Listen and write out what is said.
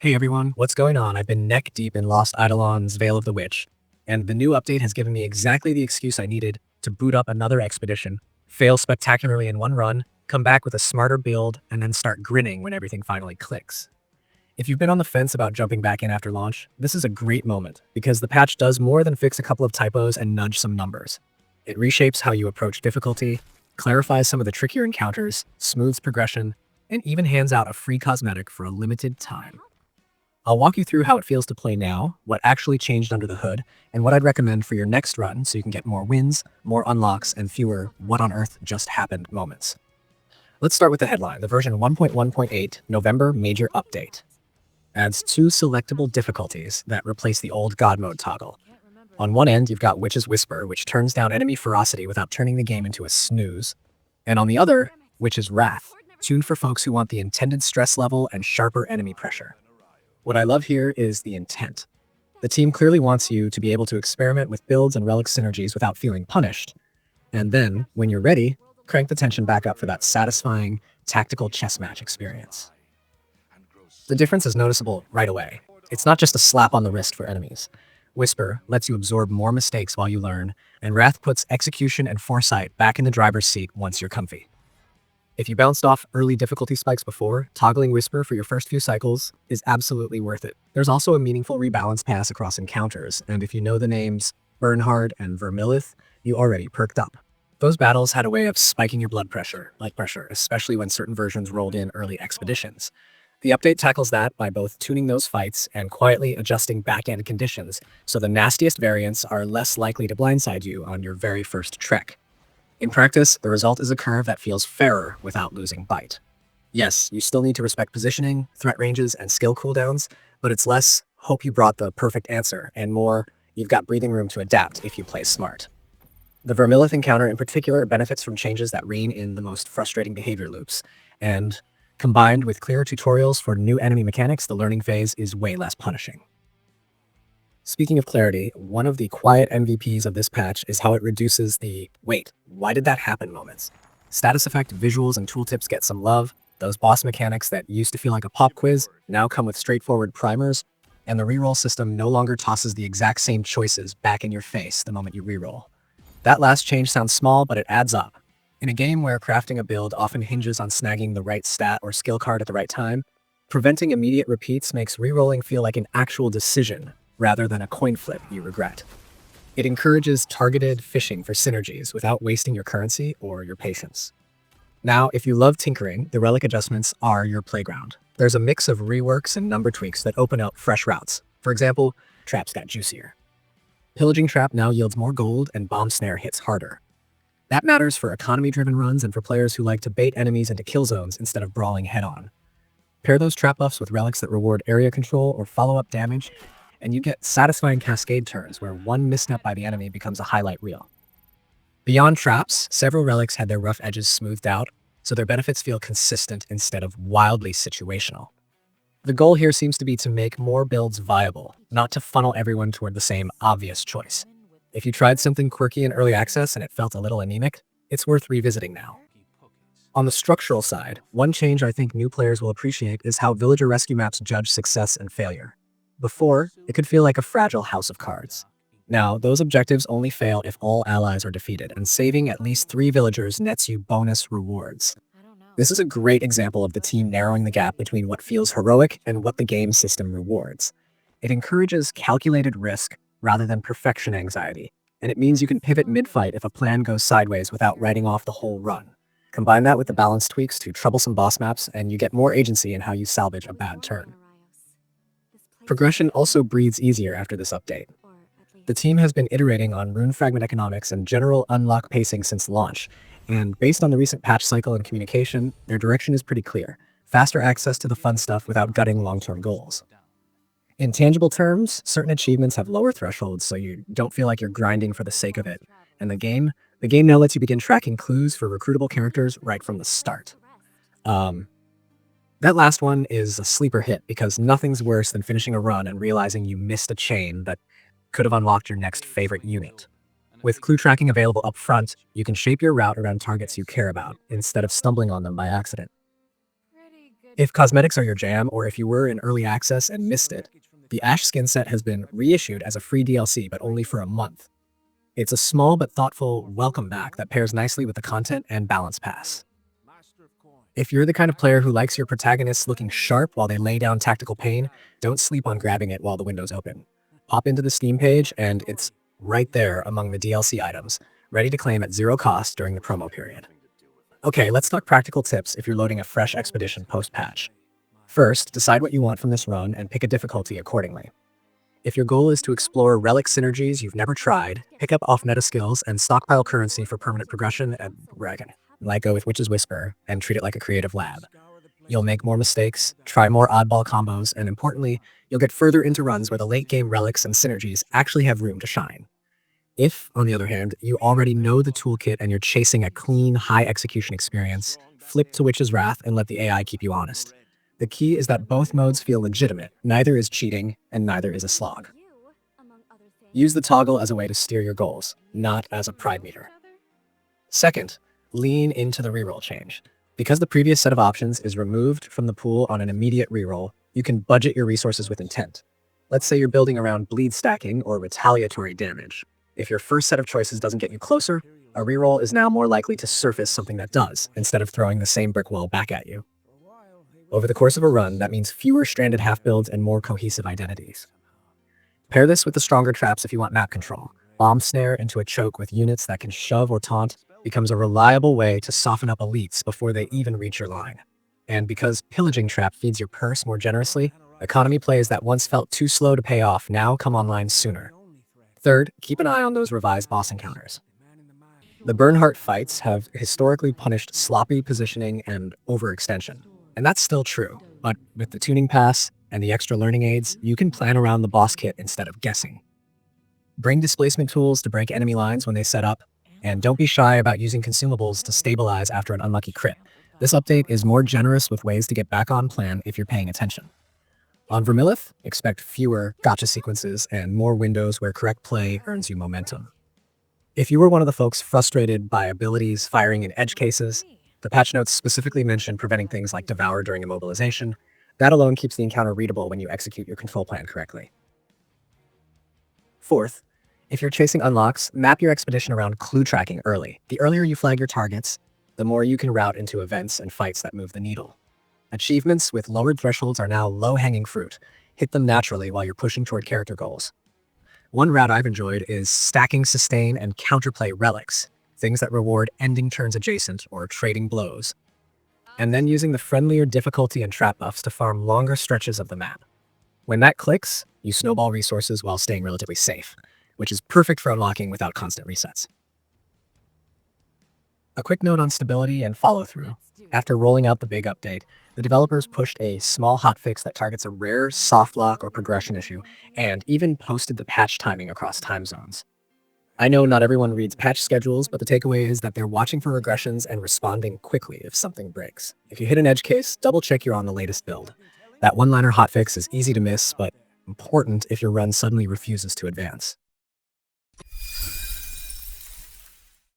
Hey everyone, what's going on? I've been neck deep in Lost Eidolons' Veil of the Witch, and the new update has given me exactly the excuse I needed to boot up another expedition, fail spectacularly in one run, come back with a smarter build, and then start grinning when everything finally clicks. If you've been on the fence about jumping back in after launch, this is a great moment, because the patch does more than fix a couple of typos and nudge some numbers. It reshapes how you approach difficulty, clarifies some of the trickier encounters, smooths progression, and even hands out a free cosmetic for a limited time. I'll walk you through how it feels to play now, what actually changed under the hood, and what I'd recommend for your next run so you can get more wins, more unlocks, and fewer what on earth just happened moments. Let's start with the headline. The version 1.1.8 November Major Update adds 2 selectable difficulties that replace the old God Mode toggle. On one end, you've got Witch's Whisper, which turns down enemy ferocity without turning the game into a snooze. And on the other, Witch's Wrath, tuned for folks who want the intended stress level and sharper enemy pressure. What I love here is the intent. The team clearly wants you to be able to experiment with builds and relic synergies without feeling punished. And then, when you're ready, crank the tension back up for that satisfying, tactical chess match experience. The difference is noticeable right away. It's not just a slap on the wrist for enemies. Whisper lets you absorb more mistakes while you learn, and Wrath puts execution and foresight back in the driver's seat once you're comfy. If you bounced off early difficulty spikes before, toggling Whisper for your first few cycles is absolutely worth it. There's also a meaningful rebalance pass across encounters, and if you know the names Bernhard and Vermilith, you already perked up. Those battles had a way of spiking your blood pressure, especially when certain versions rolled in early expeditions. The update tackles that by both tuning those fights and quietly adjusting back-end conditions, so the nastiest variants are less likely to blindside you on your very first trek. In practice, the result is a curve that feels fairer without losing bite. Yes, you still need to respect positioning, threat ranges, and skill cooldowns, but it's less hope you brought the perfect answer, and more you've got breathing room to adapt if you play smart. The Vermilith encounter in particular benefits from changes that rein in the most frustrating behavior loops, and combined with clearer tutorials for new enemy mechanics, the learning phase is way less punishing. Speaking of clarity, one of the quiet MVPs of this patch is how it reduces the "wait, why did that happen" moments. Status effect visuals and tooltips get some love. Those boss mechanics that used to feel like a pop quiz now come with straightforward primers, and the reroll system no longer tosses the exact same choices back in your face the moment you reroll. That last change sounds small, but it adds up. In a game where crafting a build often hinges on snagging the right stat or skill card at the right time, preventing immediate repeats makes rerolling feel like an actual decision rather than a coin flip you regret. It encourages targeted fishing for synergies without wasting your currency or your patience. Now, if you love tinkering, the relic adjustments are your playground. There's a mix of reworks and number tweaks that open up fresh routes. For example, traps got juicier. Pillaging trap now yields more gold and bomb snare hits harder. That matters for economy-driven runs and for players who like to bait enemies into kill zones instead of brawling head-on. Pair those trap buffs with relics that reward area control or follow-up damage, and you get satisfying cascade turns where one misstep by the enemy becomes a highlight reel. Beyond traps, several relics had their rough edges smoothed out, so their benefits feel consistent instead of wildly situational. The goal here seems to be to make more builds viable, not to funnel everyone toward the same obvious choice. If you tried something quirky in early access and it felt a little anemic, it's worth revisiting now. On the structural side, one change I think new players will appreciate is how villager rescue maps judge success and failure. Before, it could feel like a fragile house of cards. Now, those objectives only fail if all allies are defeated, and saving at least 3 villagers nets you bonus rewards. This is a great example of the team narrowing the gap between what feels heroic and what the game system rewards. It encourages calculated risk rather than perfection anxiety, and it means you can pivot mid-fight if a plan goes sideways without writing off the whole run. Combine that with the balance tweaks to troublesome boss maps, and you get more agency in how you salvage a bad turn. Progression also breathes easier after this update. The team has been iterating on rune fragment economics and general unlock pacing since launch, and based on the recent patch cycle and communication, their direction is pretty clear. Faster access to the fun stuff without gutting long-term goals. In tangible terms, certain achievements have lower thresholds so you don't feel like you're grinding for the sake of it, and the game now lets you begin tracking clues for recruitable characters right from the start. That last one is a sleeper hit because nothing's worse than finishing a run and realizing you missed a chain that could have unlocked your next favorite unit. With clue tracking available up front, you can shape your route around targets you care about instead of stumbling on them by accident. If cosmetics are your jam, or if you were in early access and missed it, the Ashe skin set has been reissued as a free DLC, but only for a month. It's a small but thoughtful welcome back that pairs nicely with the content and balance pass. If you're the kind of player who likes your protagonists looking sharp while they lay down tactical pain, don't sleep on grabbing it while the window's open. Pop into the Steam page and it's right there among the DLC items, ready to claim at zero cost during the promo period. Okay, let's talk practical tips if you're loading a fresh expedition post-patch. First, decide what you want from this run and pick a difficulty accordingly. If your goal is to explore relic synergies you've never tried, pick up off-meta skills and stockpile currency for permanent progression and like go with Witch's Whisper and treat it like a creative lab. You'll make more mistakes, try more oddball combos, and importantly, you'll get further into runs where the late-game relics and synergies actually have room to shine. If, on the other hand, you already know the toolkit and you're chasing a clean, high-execution experience, flip to Witch's Wrath and let the AI keep you honest. The key is that both modes feel legitimate. Neither is cheating, and neither is a slog. Use the toggle as a way to steer your goals, not as a pride meter. Second, lean into the reroll change. Because the previous set of options is removed from the pool on an immediate reroll, you can budget your resources with intent. Let's say you're building around bleed stacking or retaliatory damage. If your first set of choices doesn't get you closer, a reroll is now more likely to surface something that does, instead of throwing the same brick wall back at you. Over the course of a run, that means fewer stranded half-builds and more cohesive identities. Pair this with the stronger traps if you want map control. Bomb snare into a choke with units that can shove or taunt becomes a reliable way to soften up elites before they even reach your line. And because Pillaging Trap feeds your purse more generously, economy plays that once felt too slow to pay off now come online sooner. Third, keep an eye on those revised boss encounters. The Bernhardt fights have historically punished sloppy positioning and overextension. And that's still true, but with the tuning pass and the extra learning aids, you can plan around the boss kit instead of guessing. Bring displacement tools to break enemy lines when they set up, and don't be shy about using consumables to stabilize after an unlucky crit. This update is more generous with ways to get back on plan if you're paying attention. On Vermilith, expect fewer gotcha sequences and more windows where correct play earns you momentum. If you were one of the folks frustrated by abilities firing in edge cases, the patch notes specifically mention preventing things like Devour during immobilization. That alone keeps the encounter readable when you execute your control plan correctly. Fourth, if you're chasing unlocks, map your expedition around clue tracking early. The earlier you flag your targets, the more you can route into events and fights that move the needle. Achievements with lowered thresholds are now low-hanging fruit. Hit them naturally while you're pushing toward character goals. One route I've enjoyed is stacking sustain and counterplay relics, things that reward ending turns adjacent or trading blows, and then using the friendlier difficulty and trap buffs to farm longer stretches of the map. When that clicks, you snowball resources while staying relatively safe, which is perfect for unlocking without constant resets. A quick note on stability and follow-through. After rolling out the big update, the developers pushed a small hotfix that targets a rare soft lock or progression issue, and even posted the patch timing across time zones. I know not everyone reads patch schedules, but the takeaway is that they're watching for regressions and responding quickly if something breaks. If you hit an edge case, double-check you're on the latest build. That one-liner hotfix is easy to miss, but important if your run suddenly refuses to advance.